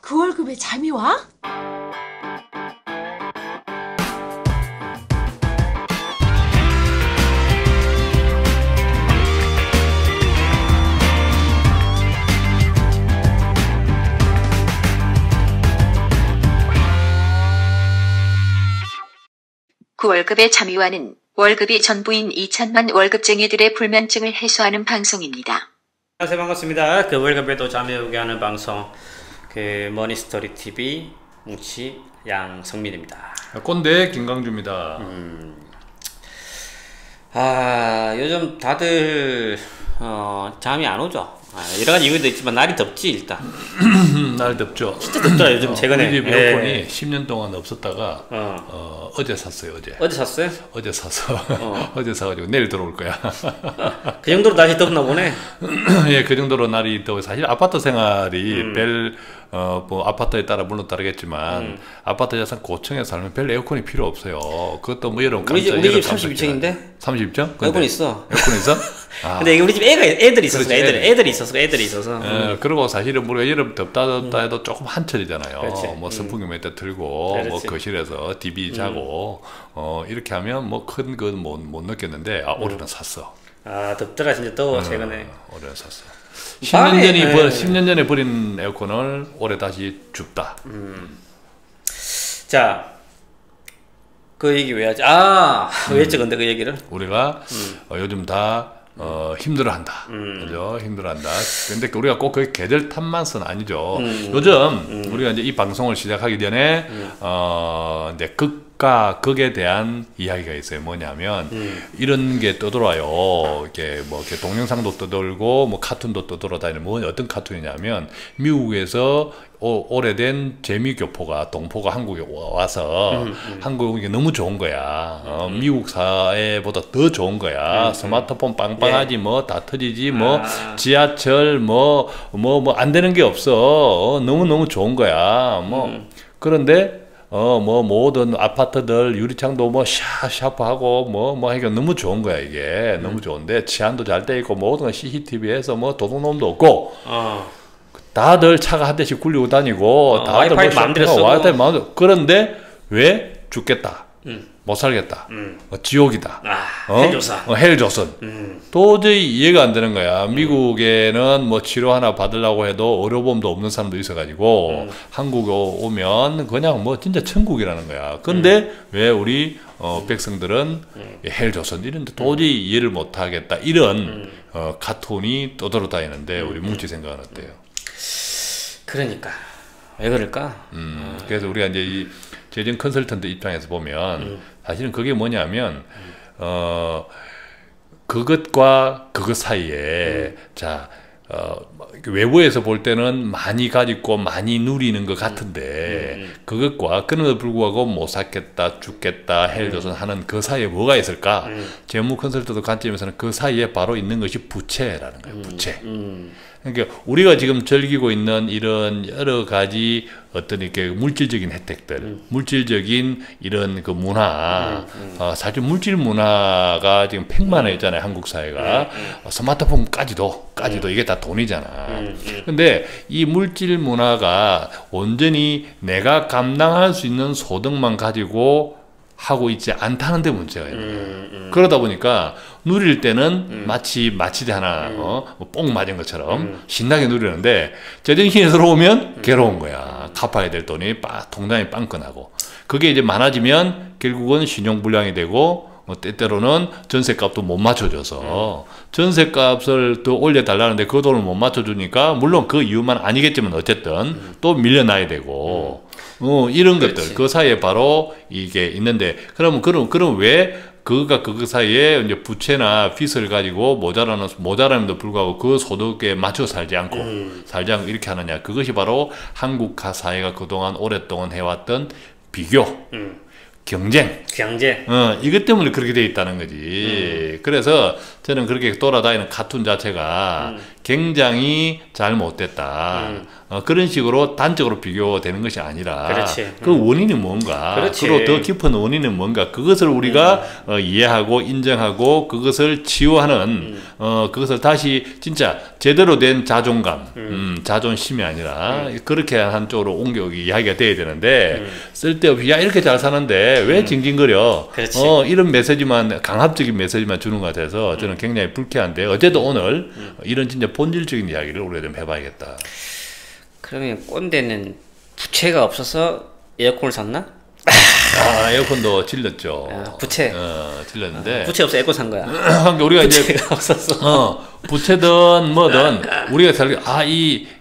그 월급에 잠이 와? 그 월급의 잠이와는 월급이 전부인 2천만 월급쟁이들의 불면증을 해소하는 방송입니다. 안녕하세요, 반갑습니다. 그 월급에도 잠이 오게 하는 방송 그 머니스토리 TV 뭉치 양성민입니다. 꼰대 김강주입니다. 요즘 다들 잠이 안 오죠. 여러 가지 이유도 있지만 날이 덥지 일단. 날 덥죠. 진짜 덥더라 요즘 최근에. 우리 집 에어컨이 10년 동안 없었다가 어제 샀어요. 어제 샀어요? 어제 사서 어제 사가지고 내일 들어올 거야. 그 정도로 날이 덥나 보네. 예, 그 정도로 날이 더워. 사실 아파트 생활이 뭐 아파트에 따라 물론 다르겠지만 아파트 자산 고층에 살면 별 에어컨이 필요 없어요. 그것도 뭐 여름 우리 집 32층인데 32층? 에어컨 있어. 에어컨 있어? 근데 우리 집 애들이 있어서 그렇지, 애들이 있어서. 그리고 사실은 우리가 여름 덥다 해도 조금 한철이잖아요. 그렇지. 뭐 선풍기 몇 대 틀고 뭐 그렇지. 거실에서 TV 자고 이렇게 하면 뭐 큰 건 못 느꼈는데 올해는 샀어. 덥더라 진짜 더워 최근에. 올해는 샀어. 밤에, 10년 전에 버린 에어컨을 올해 다시 줍다. 자, 그 얘기 왜 하지? 왜 했지 근데 그 얘기를? 우리가 요즘 다 힘들어한다. 그죠? 힘들어한다. 근데 우리가 꼭 그 계절 탓만은 아니죠. 요즘 우리가 이제 이 방송을 시작하기 전에 이제 극과 극에 대한 이야기가 있어요. 뭐냐면 이런 게 떠돌아요. 이렇게 뭐 이렇게 동영상도 떠돌고 뭐 카툰도 떠돌아다니는 뭐 어떤 카툰이냐면 미국에서 오래된 재미교포가 동포가 한국에 와서 한국이 너무 좋은 거야. 미국 사회보다 더 좋은 거야. 스마트폰 빵빵하지 뭐 다 터지지 뭐 지하철 뭐 안 되는 게 없어. 너무 좋은 거야. 뭐 그런데 뭐 모든 아파트들 유리창도 뭐 샤프하고 뭐 하니까 너무 좋은 거야 이게. 너무 좋은데 치안도 잘 돼 있고 모든 건 CCTV에서 뭐 도둑놈도 없고 다들 차가 한 대씩 굴리고 다니고 다들 와이파이 마음대로 쓰고 와이파이 마음대로. 그런데 왜 죽겠다 못 살겠다 지옥이다 헬조선 헬조선 도저히 이해가 안 되는 거야. 미국에는 뭐 치료 하나 받으려고 해도 의료보험도 없는 사람도 있어가지고 한국에 오면 그냥 뭐 진짜 천국이라는 거야. 근데 왜 우리 백성들은 헬조선 이런데 도저히 이해를 못 하겠다 이런 카툰이 떠돌아다니는데 우리 뭉치 생각은 어때요? 그러니까 왜 그럴까? 그래서 우리가 이제 이 재정 컨설턴트 입장에서 보면 사실은 그게 뭐냐면 그것과 그것 사이에 자 외부에서 볼 때는 많이 가지고 많이 누리는 것 같은데 그것과 그럼에도 불구하고 못 살겠다 죽겠다 헬조선 하는 그 사이에 뭐가 있을까? 재무 컨설턴트 관점에서는 그 사이에 바로 있는 것이 부채라는 거예요. 부채. 그러니까 우리가 지금 즐기고 있는 이런 여러 가지 어떤 이렇게 물질적인 혜택들, 물질적인 이런 그 문화, 사실 물질 문화가 지금 팽만해졌잖아요, 한국 사회가. 스마트폰까지도 이게 다 돈이잖아. 근데 이 물질 문화가 온전히 내가 감당할 수 있는 소득만 가지고 하고 있지 않다는 데 문제가 있는 거예요. 그러다 보니까 누릴 때는 마치 마취제 하나 뽕 맞은 것처럼 신나게 누리는데 제정신이 들어오면 괴로운 거야. 갚아야 될 돈이 통장이 빵끈하고 그게 이제 많아지면 결국은 신용불량이 되고 때때로는 전세값도 못 맞춰줘서 전세값을 더 올려달라는데 그 돈을 못 맞춰주니까 물론 그 이유만 아니겠지만 어쨌든 또 밀려나야 되고 이런 그렇지. 것들 그 사이에 바로 이게 있는데 그럼 왜 그거 사이에 이제 부채나 빚을 가지고 모자람에도 불구하고 그 소득에 맞춰 살지 않고 이렇게 하느냐. 그것이 바로 한국 사회가 그동안 오랫동안 해왔던 비교, 경쟁. 이것 때문에 그렇게 돼 있다는 거지. 그래서 저는 그렇게 돌아다니는 카툰 자체가 굉장히 잘못됐다. 그런 식으로 단적으로 비교되는 것이 아니라 그렇지. 그 원인이 뭔가, 그렇지. 그리고 더 깊은 원인은 뭔가, 그것을 우리가 이해하고 인정하고 그것을 치유하는 그것을 다시 진짜 제대로 된 자존감, 자존심이 아니라 그렇게 한쪽으로 옮겨 이야기가 돼야 되는데 쓸데없이 야 이렇게 잘 사는데 왜 징징거려? 그렇지. 이런 메시지만, 강압적인 메시지만 주는 것 같아서 저는 굉장히 불쾌한데, 어제도 오늘 이런 진짜 본질적인 이야기를 우리가 좀 해봐야겠다. 그러면 꼰대는 부채가 없어서 에어컨을 샀나? 에어컨도 질렀죠. 부채. 질렀는데. 부채 없어 에어컨 산 거야. 그러니까 우리가 이제 부채가 없었어. 부채든 뭐든 우리가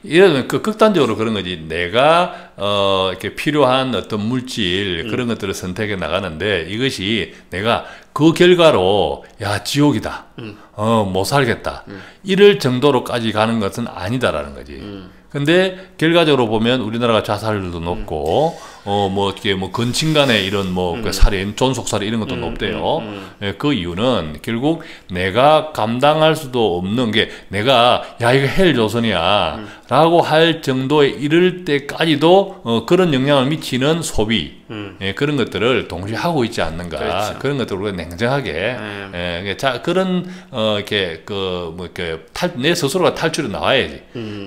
이런 그 극단적으로 그런 거지. 내가 이렇게 필요한 어떤 물질 그런 것들을 선택해 나가는데, 이것이 내가 그 결과로 야 지옥이다. 못 살겠다. 이럴 정도로까지 가는 것은 아니다라는 거지. 근데 결과적으로 보면 우리나라가 자살률도 높고 뭐 이렇게 뭐 근친간에 이런 뭐 그 살인, 존속살인 이런 것도 높대요. 예, 그 이유는 결국 내가 감당할 수도 없는 게, 내가 야 이거 헬 조선이야라고 할 정도에 이를 때까지도 그런 영향을 미치는 소비, 예, 그런 것들을 동시에 하고 있지 않는가. 그렇죠. 그런 것들을 우리가 냉정하게 예, 자 그런 이렇게 그 뭐 이렇게 내 스스로가 탈출해 나와야지.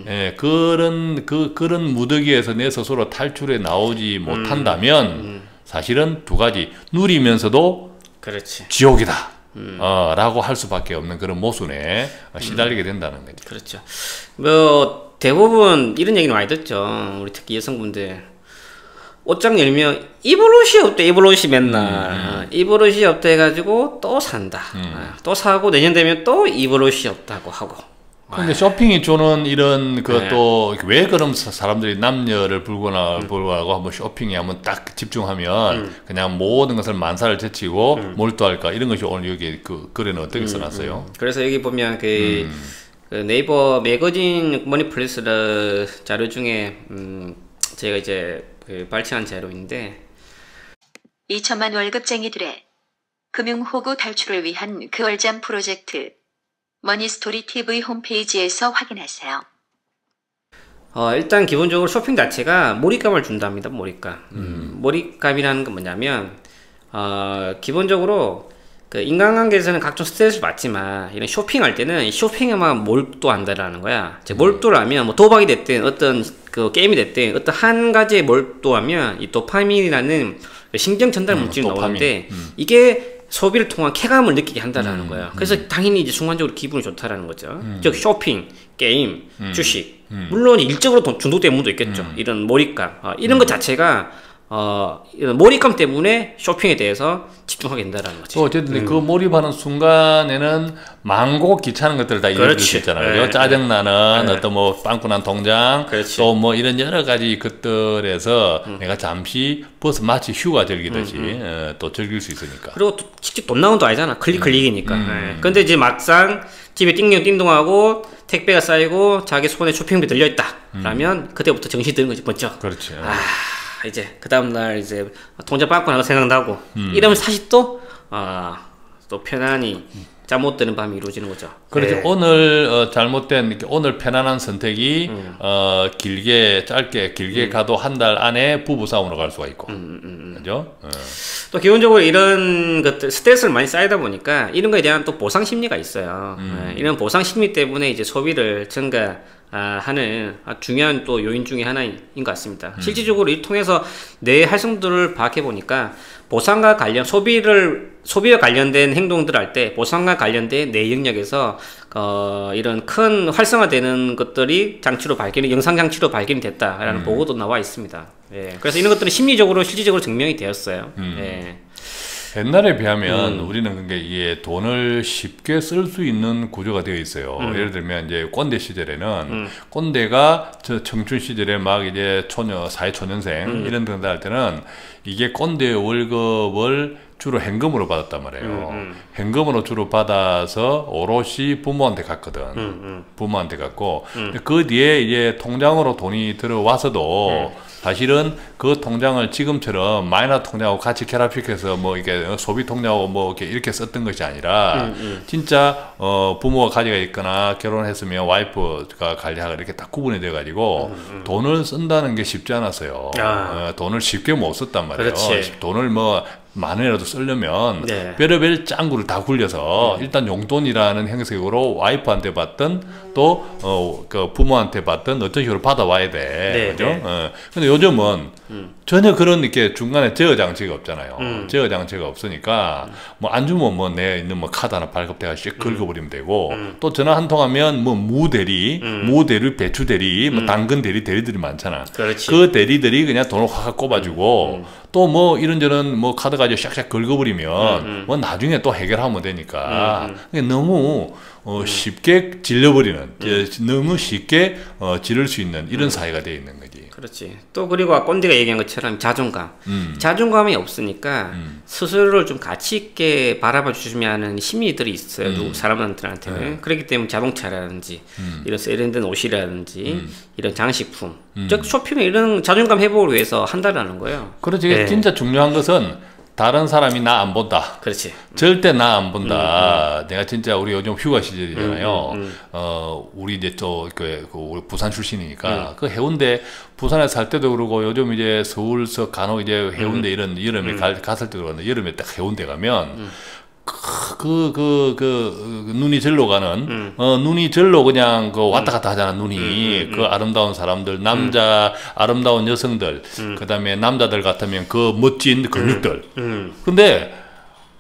예, 그런 무더기에서 내 스스로 탈출해 나오지 못한다면 사실은 두 가지, 누리면서도 그렇지. 지옥이다 라고 할 수밖에 없는 그런 모순에 시달리게 된다는 거죠. 그렇죠. 뭐 대부분 이런 얘기는 많이 듣죠. 우리 특히 여성분들 옷장 열면 입을 옷이 없대. 입을 옷이 맨날 입을 옷이 없다 해가지고 또 산다. 또 사고 내년 되면 또 입을 옷이 없다고 하고. 근데 쇼핑이 주는 이런 또 왜 그럼 사람들이 남녀를 불구하고 한번 쇼핑에 한번 딱 집중하면 그냥 모든 것을 만사를 제치고 몰두할까, 이런 것이 오늘 여기 그 글에는 어떻게 써놨어요? 그래서 여기 보면 그 네이버 매거진 머니플레스 자료 중에 제가 이제 그 발췌한 자료인데, 2천만 월급쟁이들의 금융호구 탈출을 위한 그 얼잠 프로젝트 머니스토리 TV 홈페이지에서 확인하세요. 일단 기본적으로 쇼핑 자체가 몰입감을 준답니다. 몰입감. 몰입감이라는 건 뭐냐면 기본적으로 그 인간관계에서는 각종 스트레스를 받지만 이런 쇼핑할 때는 쇼핑에만 몰두한다라는 거야. 즉 몰두를 하면 뭐 도박이 됐든 어떤 그 게임이 됐든 어떤 한 가지에 몰두하면 이 도파민이라는 신경 전달 물질이 나오는데 이게 소비를 통한 쾌감을 느끼게 한다라는 거야. 그래서 당연히 이제 순간적으로 기분이 좋다라는 거죠. 즉 쇼핑, 게임, 주식, 물론 일적으로 중독된 분도 있겠죠. 이런 몰입감, 이런 것 자체가 이런 몰입감 때문에 쇼핑에 대해서 집중하게 된다라는 거지. 어쨌든 그 몰입하는 순간에는 많고 귀찮은 것들 다 이룰 수 있잖아요. 짜증나는 어떤 뭐 빵꾸난 통장, 또 뭐 이런 여러 가지 것들에서 내가 잠시 버스 마치 휴가 즐기듯이 또 즐길 수 있으니까. 그리고 또 직접 돈 나온 도 아니잖아. 클릭이니까. 근데 이제 막상 집에 띵동띵동하고 택배가 쌓이고 자기 손에 쇼핑비 들려있다 라면 그때부터 정신이 드는 거지 번쩍. 그렇지. 이제 그 다음날 이제 통장 빵꾸 나고 생각나고 이러면 사실 또 편안히 잠 못 드는 밤이 이루어지는 거죠. 그렇죠. 네. 오늘 잘못된 오늘 편안한 선택이 길게 가도 한 달 안에 부부 싸움으로 갈 수가 있고, 그죠? 또 기본적으로 이런 것들 스트레스를 많이 쌓이다 보니까 이런 거에 대한 또 보상 심리가 있어요. 이런 보상 심리 때문에 이제 소비를 증가하는 중요한 또 요인 중에 하나인 것 같습니다. 실질적으로 이 통해서 내 활성도를 파악해 보니까 보상과 관련 소비와 관련된 행동들을 할 때 보상과 관련된 내 영역에서 이런 큰 활성화되는 것들이 영상 장치로 발견이 됐다라는 보고도 나와 있습니다. 예. 그래서 이런 것들은 심리적으로 실질적으로 증명이 되었어요. 예. 옛날에 비하면 우리는 그게 이게 돈을 쉽게 쓸 수 있는 구조가 되어 있어요. 예를 들면 이제 꼰대 시절에는 꼰대가 저 청춘 시절에 막 이제 사회초년생 이런 등등 할 때는 이게 꼰대 월급을 주로 현금으로 받았단 말이에요. 현금으로 주로 받아서 오롯이 부모한테 갔거든. 부모한테 갔고 그 뒤에 이제 통장으로 돈이 들어와서도 사실은 그 통장을 지금처럼 마이너 통장하고 같이 결합시켜서 뭐 이게 소비 통장하고 뭐 이렇게 썼던 것이 아니라 진짜 부모가 가지고 있거나 결혼했으면 와이프가 관리하고 이렇게 딱 구분이 돼 가지고 돈을 쓴다는 게 쉽지 않았어요. 돈을 쉽게 못 썼단 말이에요. 그렇지. 돈을 뭐 만 원이라도 쓰려면 네. 별의별 짱구를 다 굴려서 일단 용돈이라는 형식으로 와이프한테 받든 또 그 부모한테 받든 어떤 식으로 받아와야 돼. 네, 그죠? 네. 근데 요즘은 전혀 그런 이렇게 중간에 제어 장치가 없잖아요. 제어 장치가 없으니까 뭐 안 주면 뭐 내 있는 뭐 카드 하나 발급돼가 씩 긁어버리면 되고 또 전화 한 통 하면 뭐 무대리, 배추 대리, 뭐 당근 대리들이 많잖아. 그렇지. 그 대리들이 그냥 돈을 확 꼽아주고 또 뭐 이런저런 뭐 카드 가지고 샥샥 긁어버리면 뭐 나중에 또 해결하면 되니까 너무 쉽게 질려버리는 너무 쉽게 지를 수 있는 이런 사회가 되어 있는 거지. 그렇지. 또 그리고 꼰대가 얘기한 것처럼 자존감. 자존감이 없으니까 스스로를 좀 가치 있게 바라봐 주시면 하는 심리들이 있어요. 누구 사람들한테는. 그렇기 때문에 자동차라든지 이런 세련된 옷이라든지 이런 장식품. 즉 쇼핑을 이런 자존감 회복을 위해서 한다라는 거예요. 그렇지. 네. 진짜 중요한 것은 다른 사람이 나 안 본다. 그렇지. 절대 나 안 본다. 내가 진짜 우리 요즘 휴가 시절이잖아요. 우리 이제 우리 부산 출신이니까 그 해운대 부산에 살 때도 그러고 요즘 이제 서울서 간혹 이제 해운대 이런 여름에 갔을 때도 그런데 여름에 딱 해운대 가면 눈이 절로 가는 눈이 절로 그냥 그 왔다 갔다 하잖아. 눈이 그 아름다운 사람들, 아름다운 여성들, 그다음에 남자들 같으면 그 멋진 근육들. 근데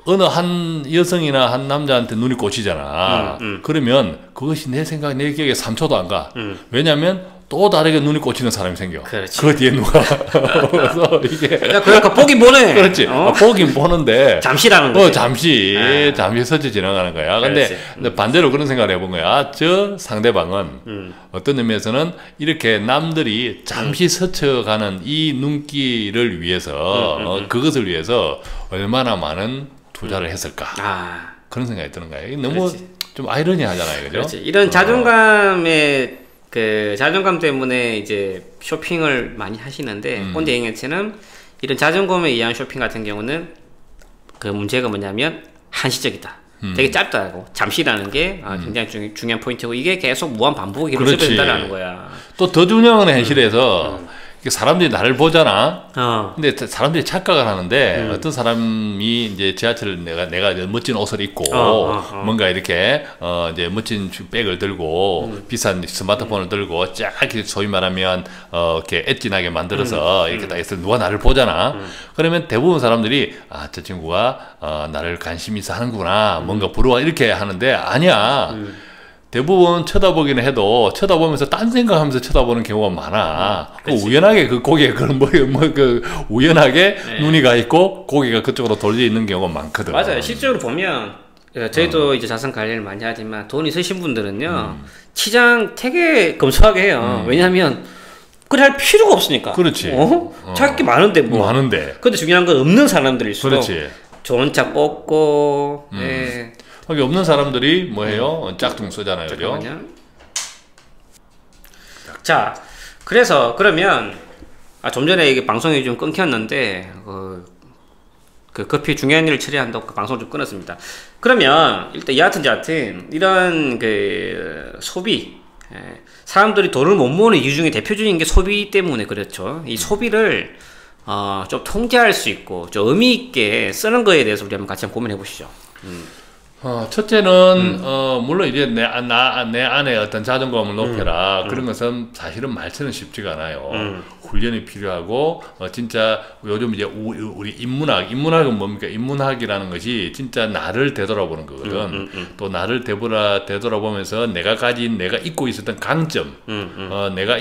어느 한 여성이나 한 남자한테 눈이 꽂히잖아. 그러면 그것이 내 생각, 내 기억에 3초도 안 가. 왜냐면 또 다르게 눈이 꽂히는 사람이 생겨. 그렇지. 그 뒤에 누가. 그래서 이게. 야, 그러니까 보긴 보네. 그렇지. 보긴 보는데. 잠시라는 거지. 잠시 스쳐 지나가는 거야. 근데 반대로 그런 생각을 해본 거야. 저 상대방은 어떤 의미에서는 이렇게 남들이 잠시 스쳐가는 이 눈길을 위해서, 그것을 위해서 얼마나 많은 투자를 했을까. 그런 생각이 드는 거야. 너무 그렇지. 좀 아이러니하잖아요. 그죠? 그렇지. 이런 자존감에 그 자존감 때문에 이제 쇼핑을 많이 하시는데 꼰대 행위체는 이런 자존감에 의한 쇼핑 같은 경우는 그 문제가 뭐냐면 한시적이다. 되게 짧다고 잠시라는 게 굉장히 중요한 포인트고 이게 계속 무한 반복이 이루어진다라는 거야. 또 더 중요한 건 현실에서 사람들이 나를 보잖아. 근데 사람들이 착각을 하는데 어떤 사람이 이제 지하철을 내가 멋진 옷을 입고 뭔가 이렇게 이제 멋진 백을 들고 비싼 스마트폰을 들고 쫙 이렇게 소위 말하면 이렇게 엣진하게 만들어서 이렇게 딱 해서 누가 나를 보잖아. 그러면 대부분 사람들이 저 친구가 나를 관심 있어 하는구나. 뭔가 부러워 이렇게 하는데 아니야. 대부분 쳐다보기는 해도 쳐다보면서 딴 생각하면서 쳐다보는 경우가 많아. 우연하게 그 고개에 우연하게 눈이 가 있고 고개가 그쪽으로 돌려 있는 경우가 많거든. 맞아요. 실제로 보면 저희도 이제 자산 관리를 많이 하지만 돈 있으신 분들은요 치장 되게 검소하게 해요. 왜냐하면 그래 할 필요가 없으니까. 그렇지. 찾을 게 많은데 뭐. 많은데. 근데 중요한 건 없는 사람들일수록 그렇지. 좋은 차 뽑고. 거기 없는 사람들이 뭐해요? 짝퉁 쓰잖아요. 그죠? 자, 그래서 그러면 좀 전에 이게 방송이 좀 끊겼는데 그 급히 중요한 일을 처리한다고 그 방송을 좀 끊었습니다. 그러면 일단 여하튼 이런 그 소비 사람들이 돈을 못 모으는 이유 중에 대표적인 게 소비 때문에 그렇죠. 이 소비를 좀 통제할 수 있고 좀 의미 있게 쓰는 거에 대해서 우리 한번 같이 한번 고민해 보시죠. 첫째는 물론 이제 내 안에 어떤 자존감을 높여라 그런 것은 사실은 말처럼 쉽지가 않아요. 훈련이 필요하고 진짜 요즘 이제 우리 인문학은 뭡니까? 인문학이라는 것이 진짜 나를 되돌아보는 거거든. 또 나를 되돌아보면서 내가 잊고 있었던 강점, 내가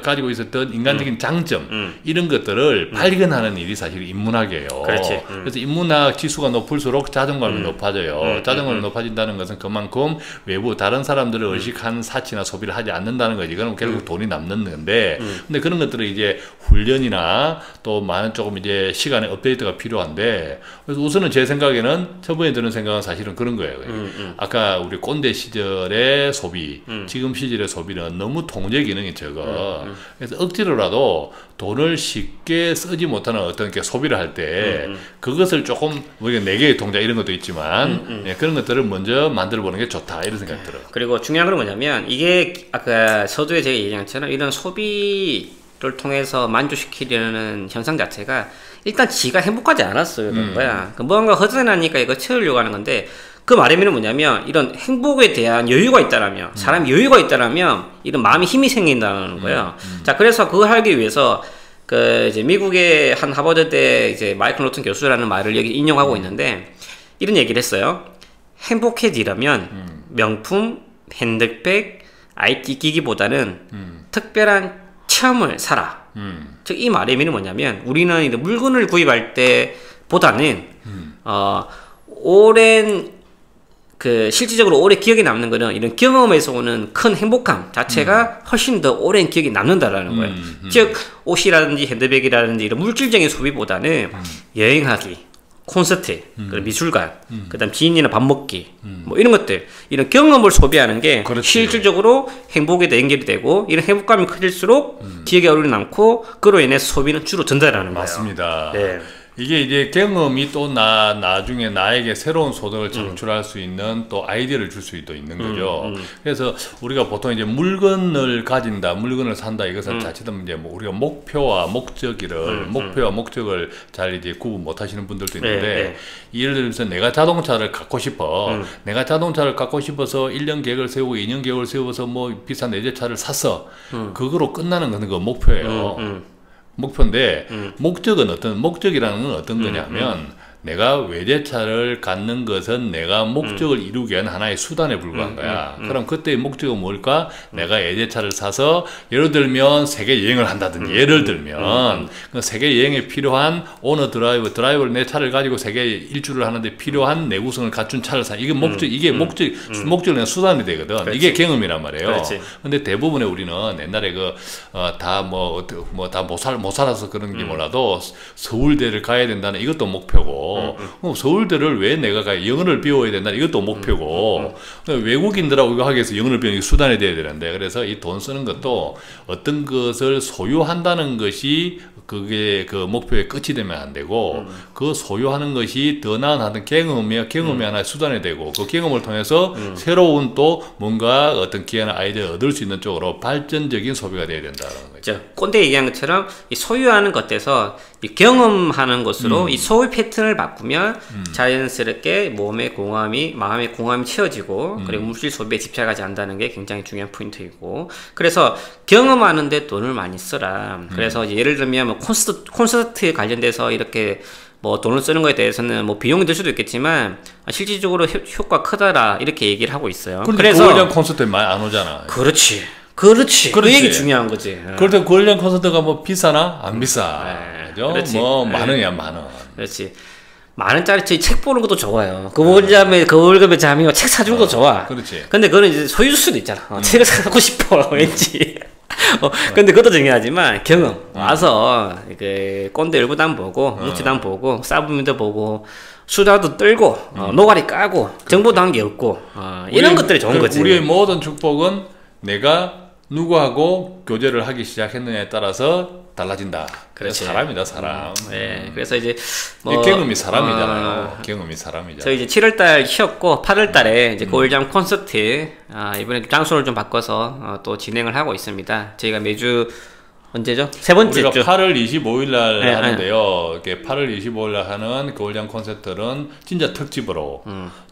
가지고 있었던 인간적인 장점 이런 것들을 발견하는 일이 사실 인문학이에요. 그렇지. 그래서 인문학 지수가 높을수록 자존감이 높아져요. 자정으로 높아진다는 것은 그만큼 외부 다른 사람들을 의식한 사치나 소비를 하지 않는다는 거지. 그럼 결국 돈이 남는 건데, 근데 그런 것들은 이제 훈련이나 또 많은 조금 이제 시간의 업데이트가 필요한데, 그래서 우선은 제 생각에는 첫 번째 드는 생각은 사실은 그런 거예요. 아까 우리 꼰대 시절의 소비, 지금 시절의 소비는 너무 통제 기능이 적어. 그래서 억지로라도 돈을 쉽게 쓰지 못하는 어떤 게 소비를 할 때 그것을 조금 우리가 네 개의 동작 이런 것도 있지만 예, 그런 것들을 먼저 만들어 보는 게 좋다 이런 생각이 들어요. 그리고 중요한 건 뭐냐면 이게 아까 서두에 제가 얘기한 것처럼 이런 소비를 통해서 만족시키려는 현상 자체가 일단 지가 행복하지 않았어요. 그런 거야. 뭔가 허전하니까 이거 채우려고 하는 건데 그 말의 의미는 뭐냐면 이런 행복에 대한 여유가 있다라면 사람이 여유가 있다라면 이런 마음의 힘이 생긴다는 거예요. 자, 그래서 그걸 하기 위해서 그 이제 미국의 한 하버드대 이제 마이클 노튼 교수라는 말을 여기 인용하고 있는데 이런 얘기를 했어요. 행복해지려면 명품, 핸드백, IT 기기보다는 특별한 체험을 사라. 즉 이 말의 의미는 뭐냐면 우리는 이제 물건을 구입할 때보다는 오랜 그 실질적으로 오래 기억에 남는 거는 이런 경험에서 오는 큰 행복감 자체가 훨씬 더 오랜 기억에 남는다라는 거예요. 즉 옷이라든지 핸드백이라든지 이런 물질적인 소비보다는 여행하기, 콘서트, 그리고 미술관, 그다음 지인이나 밥 먹기, 뭐 이런 것들, 이런 경험을 소비하는 게 그렇지. 실질적으로 행복에 연결이 되고 이런 행복감이 커질수록 기억에 오래 남고 그로 인해 소비는 주로 전달하는 거예요. 맞습니다. 네. 이게 이제 경험이 또 나중에 나에게 새로운 소득을 창출할 수 있는 또 아이디어를 줄 수도 있는 거죠. 그래서 우리가 보통 이제 물건을 가진다, 물건을 산다 이것은 자칫하면 이제 뭐 우리가 목표와 목적을 잘 이제 구분 못 하시는 분들도 있는데 예를 들면서 내가 자동차를 갖고 싶어. 내가 자동차를 갖고 싶어서 1년 계획을 세우고 2년 계획을 세워서 뭐 비싼 외제차를 샀어. 그거로 끝나는 건 그 목표예요. 목표인데 목적이라는 건 어떤 거냐면 내가 외제차를 갖는 것은 내가 목적을 이루기 위한 하나의 수단에 불과한 거야. 그럼 그때의 목적은 뭘까? 내가 외제차를 사서 예를 들면 세계 여행을 한다든지 예를 들면 그 세계 여행에 필요한 오너 드라이버를 내 차를 가지고 세계 일주를 하는데 필요한 내구성을 갖춘 차를 사. 이게 목적을 그냥 수단이 되거든. 그렇지. 이게 경험이란 말이에요. 그렇지. 근데 대부분의 우리는 옛날에 다 못 살아서 그런 게 몰라도 서울대를 가야 된다는 이것도 목표고 서울대를 왜 내가 영어를 배워야 된다 이것도 목표고 외국인들하고 이거 하기 위해서 영어를 배우는 게 수단이 돼야 되는데 그래서 이 돈 쓰는 것도 어떤 것을 소유한다는 것이 그게 그 목표의 끝이 되면 안 되고 그 소유하는 것이 더 나은 하여튼 경험이 하나의 수단이 되고 그 경험을 통해서 새로운 또 뭔가 어떤 기회나 아이디어를 얻을 수 있는 쪽으로 발전적인 소비가 돼야 된다는 거죠. 꼰대 얘기한 것처럼 이 소유하는 것에서 이 경험하는 것으로 이 소유 패턴을 바꾸면 자연스럽게 몸의 공함이 마음의 공함이 채워지고 그리고 물질 소비에 집착하지 않는다는 게 굉장히 중요한 포인트이고 그래서 경험하는데 돈을 많이 쓰라. 그래서 이제 예를 들면 뭐 콘서트 관련돼서 이렇게 뭐 돈을 쓰는 거에 대해서는 뭐 비용이 들 수도 있겠지만 실질적으로 효과 크다라 이렇게 얘기를 하고 있어요. 그래서 그걸 콘서트에 많이 안 오잖아. 그렇지. 그 얘기 중요한 거지. 그렇다고 그걸 콘서트가 뭐 비싸나? 안 비싸. 그렇지. 뭐 만 원이야, 만 원. 그렇지. 만 원짜리 책 보는 것도 좋아요. 그 월급에 잠이 책 사주는 것도 좋아. 그렇지. 근데 그거는 이제 소유일 수도 있잖아. 책을 사고 싶어, 왠지. 근데 그것도 중요하지만 경험. 와서 그 꼰대 열부도 한번 보고, 뭉치도 한번 보고, 싸움도 보고, 수다도 떨고, 노가리 까고, 정보도 한 게 없고, 이런 것들이 좋은 거지. 우리의 모든 축복은 내가 누구하고 교제를 하기 시작했느냐에 따라서 달라진다. 그렇지. 사람이다, 사람. 네, 그래서 이제 뭐 경험이 사람이잖아요. 경험이 사람이잖아요. 저희 이제 7월달 쉬었고 8월달에 이제 고일장 콘서트 이번에 장소를 좀 바꿔서 또 진행을 하고 있습니다. 저희가 매주 언제죠? 세 번째 우리가 주. 8월 25일 날 하는데요. 이렇게 8월 25일 날 하는 겨울장 콘서트는 진짜 특집으로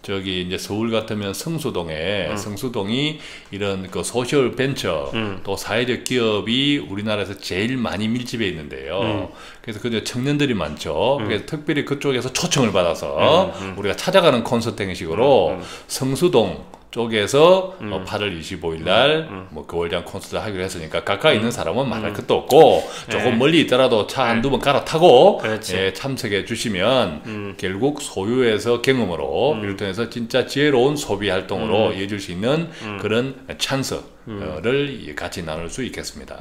저기 이제 서울 같으면 성수동이 이런 그 소셜 벤처 또 사회적 기업이 우리나라에서 제일 많이 밀집해 있는데요. 그래서 그 청년들이 많죠. 그래서 특별히 그쪽에서 초청을 받아서 우리가 찾아가는 콘서트 형식으로 성수동 쪽에서 8월 25일 날 뭐 겨울장 콘서트 하기로 했으니까 가까이 있는 사람은 말할 것도 없고 조금 멀리 있더라도 차 한두 번 갈아타고 예, 참석해 주시면 결국 소유에서 경험으로 이를 통해서 진짜 지혜로운 소비 활동으로 이어질 수 있는 그런 찬스를 같이 나눌 수 있겠습니다.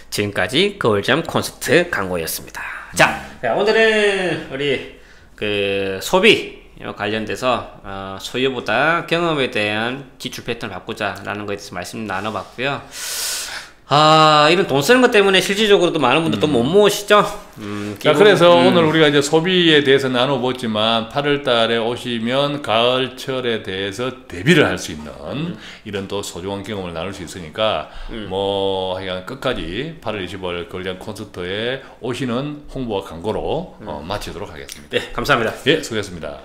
지금까지 겨울잠 콘서트 광고였습니다. 자, 오늘은 우리 그 소비 관련돼서 소유보다 경험에 대한 지출 패턴을 바꾸자라는 것에 대해서 말씀 나눠봤고요. 이런 돈 쓰는 것 때문에 실질적으로도 많은 분들 돈 못 모으시죠? 자, 그래서 오늘 우리가 이제 소비에 대해서 나눠봤지만 8월 달에 오시면 가을철에 대해서 대비를 할 수 있는 이런 또 소중한 경험을 나눌 수 있으니까 뭐 하여간 끝까지 8월 25일 겨울장 콘서트에 오시는 홍보와 광고로 마치도록 하겠습니다. 네, 감사합니다. 예, 수고했습니다.